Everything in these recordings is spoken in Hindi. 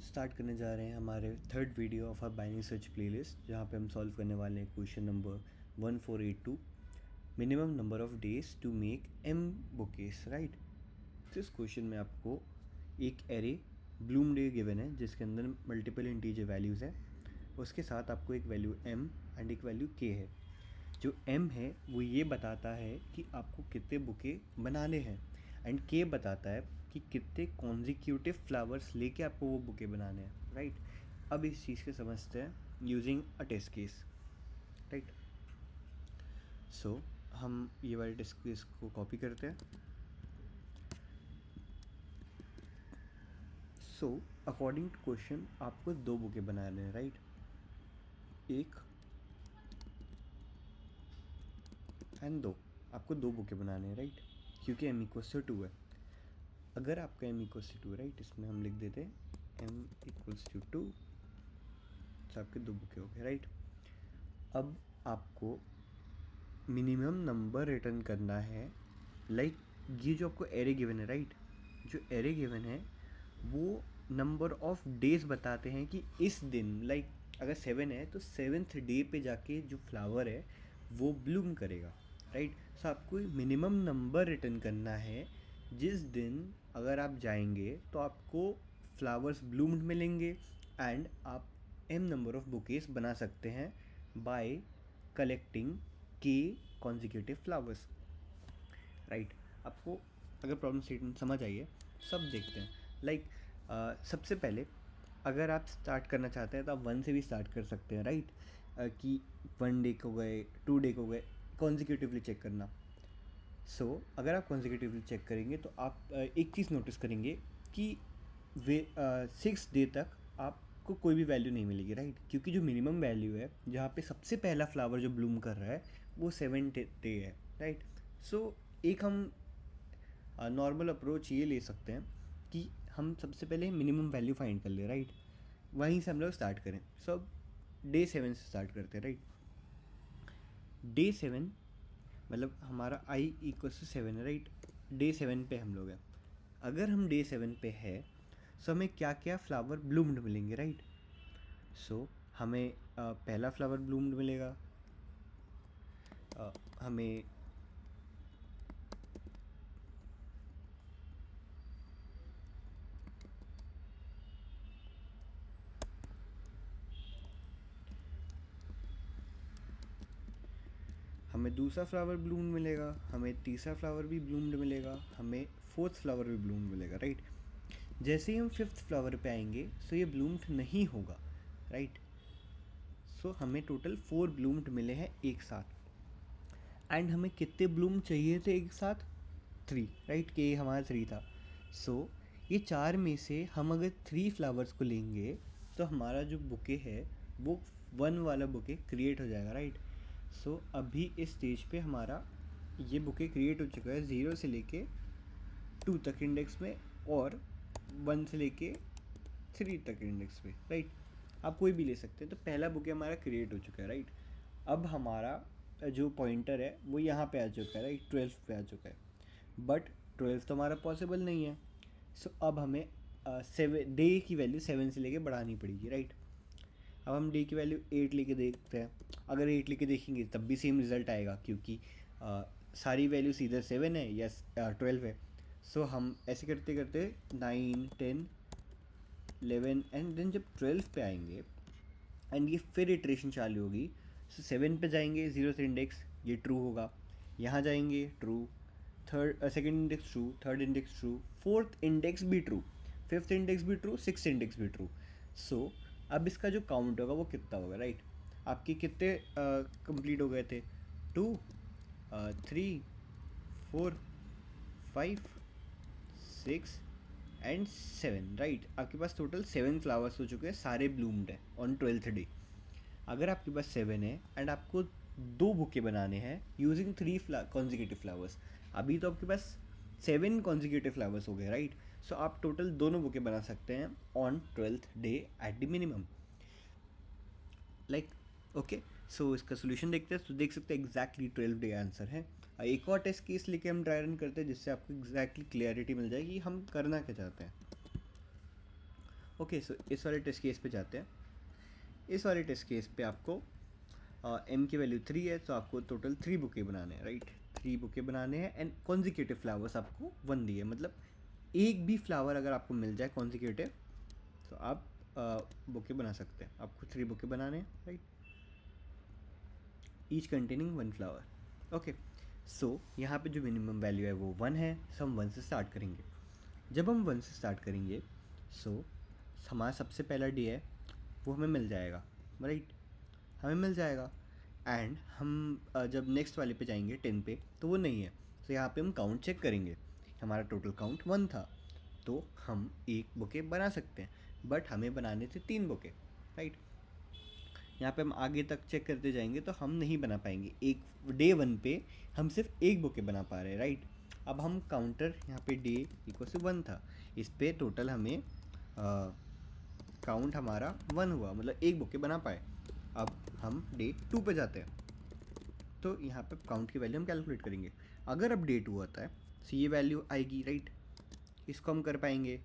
स्टार्ट करने जा रहे हैं हमारे third video of our binary search playlist, जहाँ पे हम सॉल्व करने वाले हैं question number 1482, minimum number of days to make m bouquets, right. तो इस क्वेश्चन में आपको एक एरे ब्लूम डे गिवन है जिसके अंदर मल्टीपल इंटीजर वैल्यूज़ हैं, उसके साथ आपको एक वैल्यू एम एंड एक वैल्यू के है। जो एम है वो ये बताता है कि आपको कितने बुके बनाने हैं, एंड के बताता है कि कितने कॉन्जिक्यूटिव फ्लावर्स लेके आपको वो बुके बनाने हैं, राइट। अब इस चीज़ को समझते हैं using a test case, right. So हम ये वाले टेस्ट केस को कॉपी करते हैं। सो अकॉर्डिंग टू क्वेश्चन आपको दो बुके बनाने हैं, राइट। एक एंड दो, आपको दो बुके बनाने हैं, राइट, क्योंकि एम इक्वल्स टू 2 है। अगर आपका m इक्वल्स टू 2, राइट, इसमें हम लिख देते हैं m इक्वल्स टू 2, तो आपके दो बुके हो गए, राइट। अब आपको मिनिमम नंबर रिटर्न करना है, लाइक ये जो आपको एरे गिवन है, राइट, जो एरे गिवन है वो नंबर ऑफ डेज बताते हैं कि इस दिन, लाइक अगर 7 है तो 7th डे पे जाके जो फ्लावर है वो ब्लूम करेगा, राइट। सो आपको मिनिमम नंबर रिटर्न करना है जिस दिन अगर आप जाएंगे तो आपको फ्लावर्स ब्लूम्ड मिलेंगे एंड आप एम नंबर ऑफ बुकेस बना सकते हैं बाय कलेक्टिंग के कॉन्जिक्यूटिव फ्लावर्स, राइट। आपको अगर प्रॉब्लम स्टेटमेंट समझ आई है, सब देखते हैं। लाइक सबसे पहले अगर आप स्टार्ट करना चाहते हैं तो आप 1 से भी स्टार्ट कर सकते हैं, राइट। कि 1 डे को गए, 2 डे को गए, कॉन्जिक्यूटिवली चेक करना। सो अगर आप कॉन्जिक्यूटिवली चेक करेंगे तो आप एक चीज़ नोटिस करेंगे कि वे 6 डे तक आपको कोई भी वैल्यू नहीं मिलेगी, राइट, क्योंकि जो मिनिमम वैल्यू है जहाँ पे सबसे पहला फ्लावर जो ब्लूम कर रहा है वो 7 डे है, राइट। सो एक हम नॉर्मल अप्रोच ये ले सकते हैं कि हम सबसे पहले मिनिमम वैल्यू फाइंड कर ले, राइट, वहीं से हम लोग स्टार्ट करें। सो अब डे 7 से स्टार्ट करते हैं, राइट। डे 7 मतलब हमारा आई इक्वल्स टू 7 है, राइट। डे 7 पे हम लोग हैं। अगर हम डे 7 पे है सो हमें क्या क्या फ्लावर ब्लूम्ड मिलेंगे, राइट। सो हमें पहला फ्लावर ब्लूम्ड मिलेगा, हमें हमें दूसरा फ्लावर ब्लूम्ड मिलेगा, हमें तीसरा फ्लावर भी ब्लूम्ड मिलेगा, हमें फोर्थ फ्लावर भी ब्लूम्ड मिलेगा, राइट। जैसे ही हम फिफ्थ फ्लावर पे आएंगे सो ये ब्लूम्ड नहीं होगा, राइट। सो हमें टोटल 4 ब्लूम्ड मिले हैं एक साथ, एंड हमें कितने ब्लूम चाहिए थे एक साथ? 3, राइट, कि हमारा 3 था। सो ये 4 में से हम अगर 3 फ्लावर्स को लेंगे तो हमारा जो बुके है वो 1 वाला बुके क्रिएट हो जाएगा, राइट। सो अभी इस स्टेज पे हमारा ये बुके क्रिएट हो चुका है 0 से लेके 2 तक इंडेक्स में और 1 से लेके 3 तक इंडेक्स पे, राइट। आप कोई भी ले सकते हैं। तो पहला बुके हमारा क्रिएट हो चुका है, राइट। अब हमारा जो पॉइंटर है वो यहाँ पे आ चुका है, राइट, 12 पे आ चुका है। बट 12 तो हमारा पॉसिबल नहीं है। सो अब हमें 7 डे की वैल्यू 7 से लेके बढ़ानी पड़ेगी, राइट। अब हम डे की वैल्यू 8 लेके देखते हैं। अगर 8 लेके देखेंगे तब भी सेम रिज़ल्ट आएगा, क्योंकि सारी वैल्यूज इधर 7 है या 12 है। सो हम ऐसे करते करते 9, 10, 11 एंड देन जब 12 पे आएंगे एंड ये फिर इटरेशन चालू होगी। सो 7 पे जाएंगे, 0 से इंडेक्स, ये ट्रू होगा। यहाँ जाएंगे, true. Third second index true, third index true, fourth index भी ट्रू, फिफ्थ इंडेक्स भी ट्रू, सिक्स इंडेक्स भी ट्रू। सो अब इसका जो काउंट होगा वो कितना होगा, राइट। आपके कितने कंप्लीट हो गए थे? 2, 3, 4, 5, 6 एंड 7, राइट। आपके पास टोटल 7 फ्लावर्स हो चुके हैं, सारे ब्लूम्ड है ऑन 12th डे। अगर आपके पास 7 है एंड आपको 2 बुके बनाने हैं यूजिंग 3 कॉन्जिक्यूटिव फ्लावर्स, अभी तो आपके पास 7 कॉन्जिक्यूटिव फ्लावर्स हो गए, राइट। सो आप टोटल दोनों बुके बना सकते हैं on 12th day at the minimum, like, okay. So इसका सोल्यूशन देखते हैं। तो देख सकते हैं एग्जैक्टली 12 डे आंसर है। एक और टेस्ट केस लेके हम ट्राई रन करते हैं जिससे आपको एग्जैक्टली क्लियरिटी मिल जाएगी हम करना क्या चाहते हैं। ओके, सो इस वाले टेस्ट केस पे जाते हैं। इस वाले टेस्ट केस पे आपको m की वैल्यू 3 है, तो आपको टोटल 3 बुके बनाने हैं, राइट। 3 बुके बनाने हैं एंड कॉन्जिक्यूटिव फ्लावर्स आपको 1 दिए, मतलब एक भी फ्लावर अगर आपको मिल जाए कॉन्जिक्यूटिव तो आप बुके बना सकते हैं। आपको 3 बुके बनाने हैं, right, each containing 1 flower. Okay, so यहाँ पे जो मिनिमम वैल्यू है वो 1 है, सो हम 1 से स्टार्ट करेंगे। जब हम 1 से स्टार्ट करेंगे सो हमारा सबसे पहला डे है वो हमें मिल जाएगा, राइट, हमें मिल जाएगा। एंड हम जब नेक्स्ट वाले पे जाएंगे 10 पे तो वो नहीं है, तो यहाँ पे हम काउंट चेक करेंगे। हमारा टोटल काउंट 1 था, तो हम एक बुके बना सकते हैं, बट हमें बनाने थे 3 बुके, राइट। यहाँ पे हम आगे तक चेक करते जाएंगे तो हम नहीं बना पाएंगे। एक डे 1 पे हम सिर्फ एक बुके बना पा रहे हैं, राइट। अब हम काउंटर यहाँ पे डे इक्वल टू 1 था, इस पे टोटल हमें काउंट हमारा 1 हुआ, मतलब एक बुके बना पाए। अब हम डे 2 पे जाते हैं, तो यहाँ पे काउंट की वैल्यू हम कैलकुलेट करेंगे। अगर अब डे 2 आता है तो ये वैल्यू आएगी, राइट, इसको हम कर पाएंगे।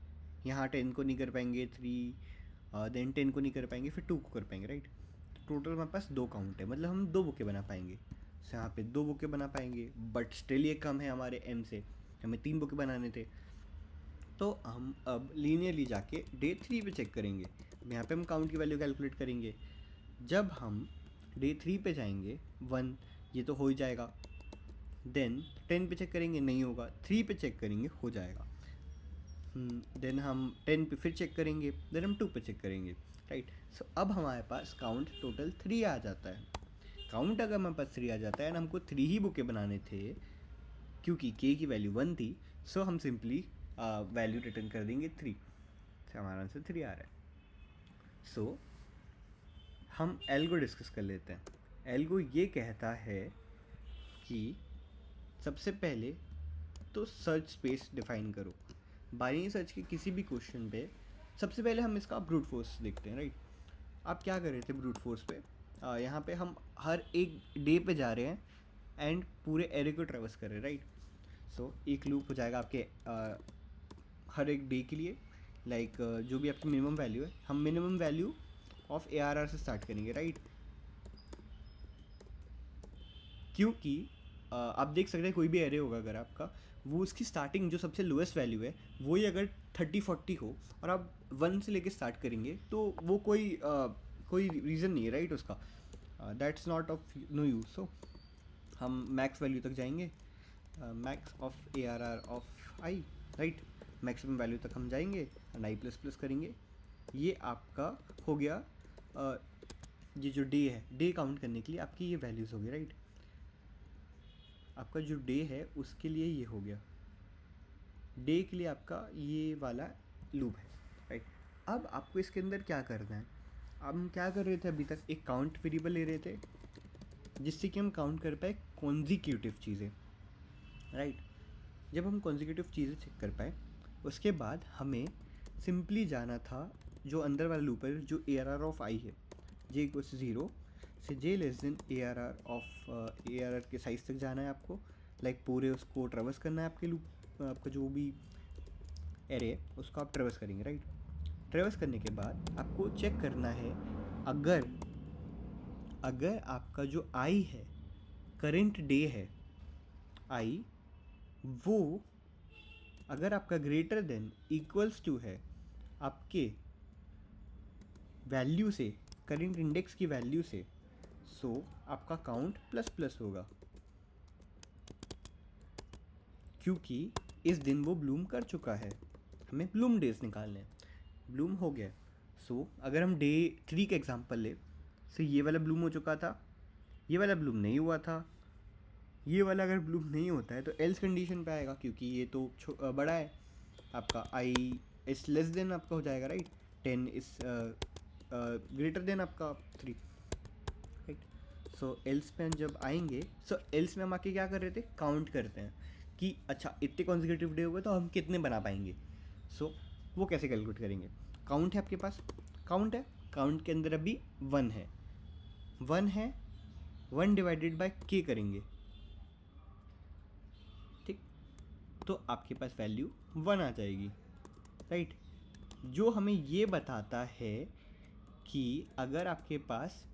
यहाँ 10 को नहीं कर पाएंगे, 3 देन 10 को नहीं कर पाएंगे, फिर 2 को कर पाएंगे, राइट। टोटल हमारे पास 2 काउंट है, मतलब हम 2 बुके बना पाएंगे। तो यहाँ पे 2 बुके बना पाएंगे, बट स्टिल ये कम है हमारे m से, हमें 3 बुके बनाने थे। तो हम अब लीनियरली जाके डे 3 पे चेक करेंगे। यहाँ पे हम काउंट की वैल्यू कैलकुलेट करेंगे। जब हम डे 3 पे जाएंगे 1, ये तो हो ही जाएगा। देन 10 पे चेक करेंगे, नहीं होगा। 3 पे चेक करेंगे, हो जाएगा। देन हम 10 पे फिर चेक करेंगे, देन हम 2 पे चेक करेंगे, राइट। सो अब हमारे पास काउंट टोटल 3 आ जाता है। काउंट अगर हमारे पास 3 आ जाता है एंड हमको 3 ही बुके बनाने थे, क्योंकि k की वैल्यू 1 थी, सो हम सिंपली वैल्यू रिटर्न कर देंगे 3, तो हमारा आंसर 3 आ रहा है। सो हम एल्गो डिस्कस कर लेते हैं। एल्गो ये कहता है कि सबसे पहले तो सर्च स्पेस डिफाइन करो। बाइनरी सर्च के किसी भी क्वेश्चन पे सबसे पहले हम इसका ब्रूट फोर्स देखते हैं, राइट। आप क्या कर रहे थे ब्रूट फोर्स पे? यहाँ पे हम हर एक डे पे जा रहे हैं एंड पूरे एरे को ट्रेवर्स कर रहे हैं, राइट। सो एक लूप हो जाएगा आपके हर एक डे के लिए, लाइक जो भी आपकी मिनिमम वैल्यू है, हम मिनिमम वैल्यू ऑफ ARR से स्टार्ट करेंगे, राइट। क्योंकि आप देख सकते हैं कोई भी एरे होगा अगर आपका, वो उसकी स्टार्टिंग जो सबसे लोएस्ट वैल्यू है वो ही अगर 30-40 हो और आप 1 से लेके स्टार्ट करेंगे तो वो कोई रीज़न नहीं है, राइट, उसका। That's not of no use. So हम मैक्स वैल्यू तक जाएंगे, max of ARR of I, right. Maximum value तक हम जाएंगे एंड आई प्लस प्लस करेंगे। ये आपका हो गया। ये जो डे है, डे काउंट करने के लिए आपकी ये वैल्यूज़ होगी, राइट। आपका जो डे है उसके लिए ये हो गया, डे के लिए आपका ये वाला लूप है, राइट। अब आपको इसके अंदर क्या करना है? अब हम क्या कर रहे थे अभी तक? एक काउंट वेरिएबल ले रहे थे जिससे कि हम काउंट कर पाए कॉन्जिक्यूटिव चीज़ें, राइट। जब हम कॉन्जिक्यूटिव चीज़ें चेक कर पाए उसके बाद हमें सिंपली जाना था जो अंदर वाला लूप है, जो ARR ऑफ आई है, जे इक्वल्स 0 से j less than ARR of ARR के साइज तक जाना है आपको, लाइक पूरे उसको ट्रेवर्स करना है। आपके लूप आपका जो भी एरे है उसको आप ट्रेवर्स करेंगे, राइट। ट्रेवर्स करने के बाद आपको चेक करना है अगर आपका जो आई है, करेंट डे है आई, वो अगर आपका ग्रेटर देन इक्वल्स टू है आपके वैल्यू से, करेंट इंडेक्स की वैल्यू से, सो आपका काउंट प्लस प्लस होगा, क्योंकि इस दिन वो ब्लूम कर चुका है। हमें ब्लूम डेज निकालने हैं, ब्लूम हो गया। सो अगर हम डे 3 का एग्जांपल ले, सो ये वाला ब्लूम हो चुका था, ये वाला ब्लूम नहीं हुआ था, ये वाला अगर ब्लूम नहीं होता है तो एल्स कंडीशन पे आएगा, क्योंकि ये तो बड़ा है। आपका आई इस लेस देन आपका हो जाएगा, राइट। 10 इस ग्रेटर देन आपका 3, राइट। सो एल्स पे जब आएंगे, सो एल्स में हम आके क्या कर रहे थे? काउंट करते हैं कि अच्छा इतने कॉन्जिक्यूटिव डे हुए तो हम कितने बना पाएंगे। सो वो कैसे कैलकुलेट करेंगे? काउंट है आपके पास, काउंट है, काउंट के अंदर अभी 1 है, 1 डिवाइडेड बाय k करेंगे, ठीक। तो आपके पास वैल्यू 1 आ जाएगी, राइट। जो हमें ये बताता है कि अगर आपके पास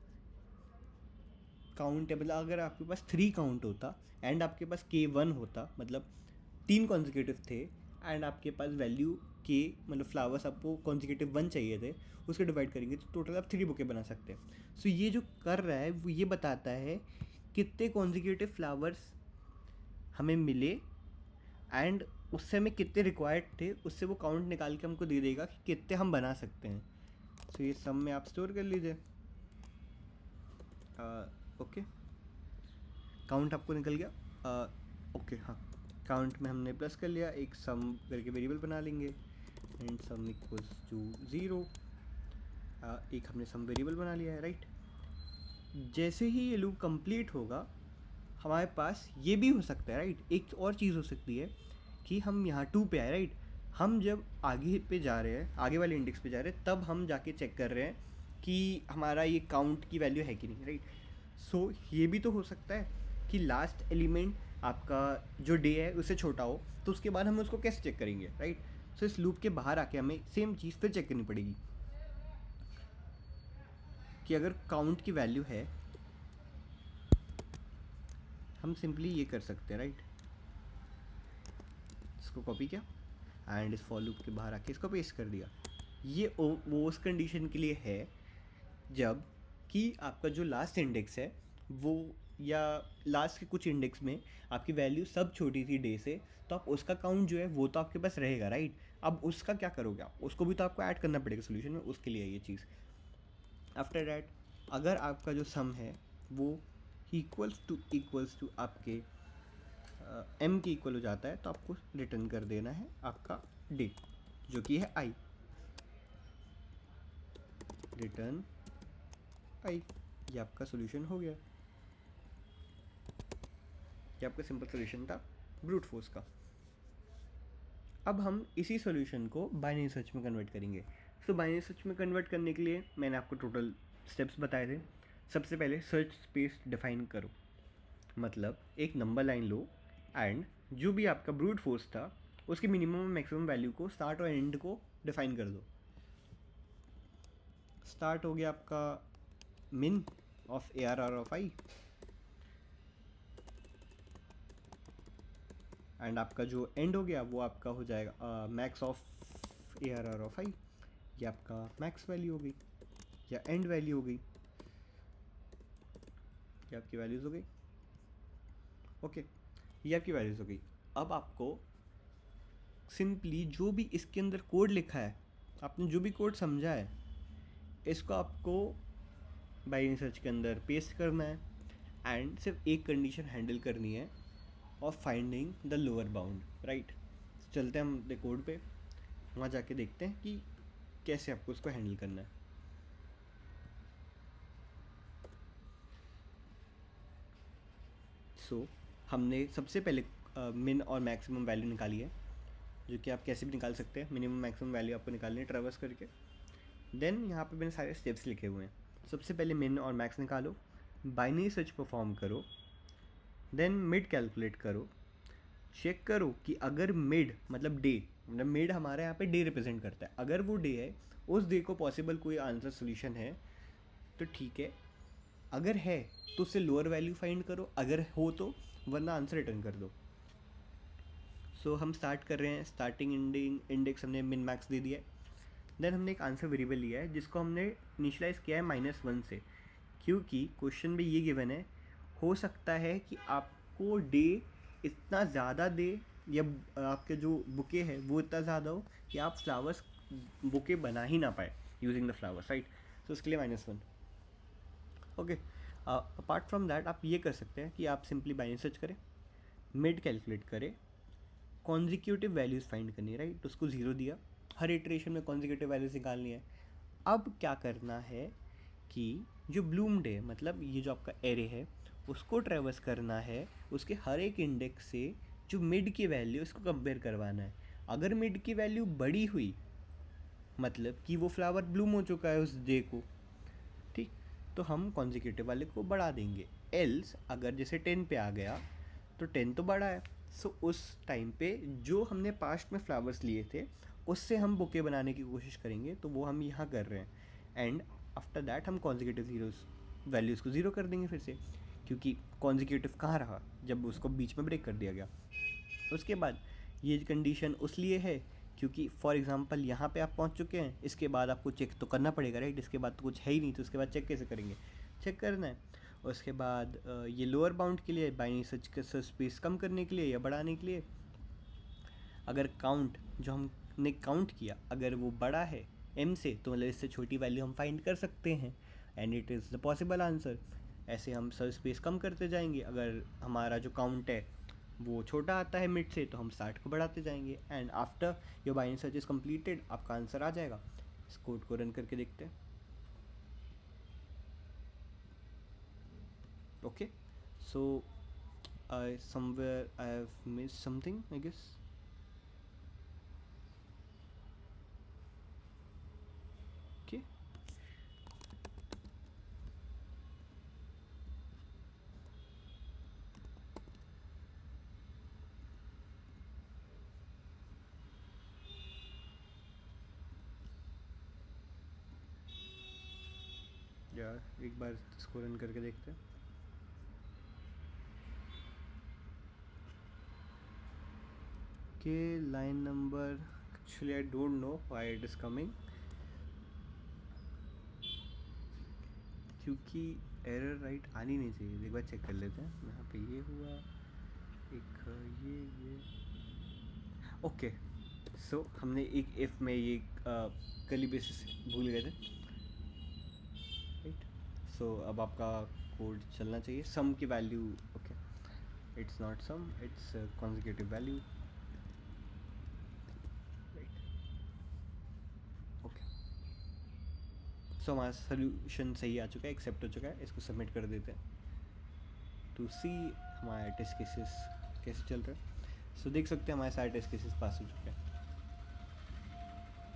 काउंट है, मतलब अगर आपके पास 3 काउंट होता एंड आपके पास K1 होता, मतलब 3 कॉन्जिक्यूटिव थे एंड आपके पास वैल्यू के मतलब फ्लावर्स आपको कॉन्जिक्यूटिव 1 चाहिए थे, उसके डिवाइड करेंगे तो टोटल आप 3 बुके बना सकते हैं। सो ये जो कर रहा है वो ये बताता है कितने कॉन्जिक्यूटिव फ्लावर्स हमें मिले एंड उससे हमें कितने रिक्वायर्ड थे, उससे वो काउंट निकाल के हमको दे देगा कि कितने हम बना सकते हैं। सो ये सम में आप स्टोर कर लीजिए। ओके, काउंट आपको निकल गया। ओके हाँ, काउंट में हमने प्लस कर लिया, एक सम करके वेरिएबल बना लेंगे एंड सम इक्वल्स टू 0। एक हमने सम वेरिएबल बना लिया है, राइट। जैसे ही ये लूप कंप्लीट होगा हमारे पास ये भी हो सकता है, राइट। एक और चीज़ हो सकती है कि हम यहाँ 2 पे आए, राइट। हम जब आगे पे जा रहे हैं, आगे वाले इंडेक्स पे जा रहे हैं, तब हम जाके चेक कर रहे हैं कि हमारा ये काउंट की वैल्यू है कि नहीं, राइट। सो ये भी तो हो सकता है कि लास्ट एलिमेंट आपका जो डे है उससे छोटा हो, तो उसके बाद हम उसको कैसे चेक करेंगे, राइट। सो इस लूप के बाहर आके हमें सेम चीज़ फिर चेक करनी पड़ेगी कि अगर काउंट की वैल्यू है, हम सिंपली ये कर सकते हैं, राइट। इसको कॉपी किया एंड इस फॉर लूप के बाहर आके इसको पेस्ट कर दिया। ये वो उस कंडीशन के लिए है जब कि आपका जो लास्ट इंडेक्स है वो, या लास्ट के कुछ इंडेक्स में आपकी वैल्यू सब छोटी थी डे से, तो आप उसका काउंट जो है वो तो आपके पास रहेगा, राइट। अब उसका क्या करोगे आप, उसको भी तो आपको ऐड करना पड़ेगा सोल्यूशन में, उसके लिए ये चीज़। आफ्टर डैट अगर आपका जो सम है वो इक्वल्स टू आपके m के इक्वल हो जाता है, तो आपको रिटर्न कर देना है आपका डे, जो कि है i। रिटर्न i, ये आपका सोल्यूशन हो गया। ये आपका सिंपल सोल्यूशन था ब्रूट फोर्स का। अब हम इसी सोल्यूशन को बाइनरी सर्च में कन्वर्ट करेंगे। सो बाइनरी सर्च में कन्वर्ट करने के लिए मैंने आपको टोटल स्टेप्स बताए थे। सबसे पहले सर्च स्पेस डिफाइन करो, मतलब एक नंबर लाइन लो एंड जो भी आपका ब्रूट फोर्स था उसके मिनिमम और मैक्सिमम वैल्यू को, स्टार्ट और एंड को डिफाइन कर दो। स्टार्ट हो गया आपका min of ARR of i and आपका जो एंड हो गया वो आपका हो जाएगा max of ARR of i। ये आपका मैक्स वैल्यू हो गई या एंड वैल्यू हो गई, ये आपकी वैल्यूज़ हो गई। ओके, ये आपकी वैल्यूज़ हो गई। अब आपको सिंपली जो भी इसके अंदर कोड लिखा है, आपने जो भी कोड समझा है, इसको आपको बाइनरी सर्च के अंदर पेस्ट करना है एंड सिर्फ एक कंडीशन हैंडल करनी है of finding the lower bound, right. चलते हैं हम अपने कोड पे, वहाँ जाके देखते हैं कि कैसे आपको उसको हैंडल करना है। सो हमने सबसे पहले मिन और मैक्सिमम वैल्यू निकाली है, जो कि आप कैसे भी निकाल सकते हैं। मिनिमम मैक्सिमम वैल्यू आपको निकालनी है ट्रैवर्स करके। देन यहाँ पे मैंने सारे स्टेप्स लिखे हुए हैं। सबसे पहले मिन और मैक्स निकालो, बाइनरी सर्च परफॉर्म करो, देन मिड कैलकुलेट करो, चेक करो कि अगर मिड मतलब डे, मतलब मिड हमारे यहाँ पे डे रिप्रेजेंट करता है, अगर वो डे है उस डे को पॉसिबल कोई आंसर सोल्यूशन है तो ठीक है, अगर है तो उससे लोअर वैल्यू फाइंड करो, अगर हो तो, वरना आंसर रिटर्न कर दो। सो हम स्टार्ट कर रहे हैं। स्टार्टिंग इंडेक्स हमने मिन मैक्स दे दिया है। देन हमने एक आंसर वेरिएबल लिया है जिसको हमने इनिशियलाइज़ किया है -1 से, क्योंकि क्वेश्चन में ये गिवन है, हो सकता है कि आपको डे इतना ज़्यादा दे या आपके जो बुके है वो इतना ज़्यादा हो कि आप फ्लावर्स बुके बना ही ना पाए यूजिंग द फ्लावर्स, राइट। तो उसके लिए -1। ओके, अपार्ट फ्रॉम दैट आप ये कर सकते हैं कि आप सिंपली बाइनरी सर्च करें, मिड कैलकुलेट करें, कॉन्जिक्यूटिव वैल्यूज़ फाइंड करनी है, राइट। उसको 0 दिया, हर इटरेशन में कॉन्जिक्यूटिव वैल्यूज़ निकालनी है। अब क्या करना है कि जो ब्लूम्ड है, मतलब ये जो आपका एरे है, उसको ट्रेवर्स करना है, उसके हर एक इंडेक्स से जो मिड की वैल्यू उसको कंपेयर करवाना है। अगर मिड की वैल्यू बड़ी हुई मतलब कि वो फ्लावर ब्लूम हो चुका है उस डे को, ठीक, तो हम कॉन्जिक्यूटिव वाले को बढ़ा देंगे। एल्स अगर जैसे 10 पे आ गया तो 10 तो बड़ा है, सो उस टाइम पे जो हमने पास्ट में फ्लावर्स लिए थे उससे हम बुके बनाने की कोशिश करेंगे, तो वो हम यहाँ कर रहे हैं। एंड आफ्टर दैट हम कॉन्जिक्यूटिव ज़ीरोस वैल्यूज़ को ज़ीरो कर देंगे फिर से, क्योंकि कॉन्जिक्यूटिव कहाँ रहा जब उसको बीच में ब्रेक कर दिया गया। उसके बाद ये कंडीशन उस लिए है क्योंकि फॉर एग्जांपल यहाँ पे आप पहुँच चुके हैं, इसके बाद आपको चेक तो करना पड़ेगा, राइट। इसके बाद तो कुछ है ही नहीं, तो उसके बाद चेक कैसे करेंगे, चेक करना है। उसके बाद ये लोअर बाउंड के लिए बाइनरी सर्च का स्पेस कम करने के लिए या बढ़ाने के लिए, अगर काउंट जो हमने काउंट किया अगर वो बड़ा है m से, तो मतलब इससे छोटी वैल्यू हम फाइंड कर सकते हैं, and it is the possible answer. ऐसे हम सर्च स्पेस कम करते जाएंगे, अगर हमारा जो काउंट है वो छोटा आता है मिड से, तो हम 60 को बढ़ाते जाएंगे, and after your binary search is completed आपका आंसर आ जाएगा। इस कोड को रन करके देखते हैं। Okay, so I somewhere I have miss something I guess. Okay, यार एक बार इसको रन करके देखते हैं। के line number, actually I don't know why it is coming, क्योंकि एरर राइट आनी नहीं चाहिए। एक बार चेक कर लेते हैं। यहाँ पे ये हुआ एक, ये ओके। सो हमने एक इफ़ में ये कर्ली बेसिस भूल गए थे, राइट। सो अब आपका कोड चलना चाहिए। सम की value, okay, it's not sum, it's consecutive value, right. Okay, so हमारा सोल्यूशन सही आ चुका है, एक्सेप्ट हो चुका है। इसको सबमिट कर देते हैं टू सी हमारे टेस्ट केसेस कैसे चल रहे हैं। सो देख सकते हैं हमारे सारे टेस्ट केसेस पास हो चुके हैं।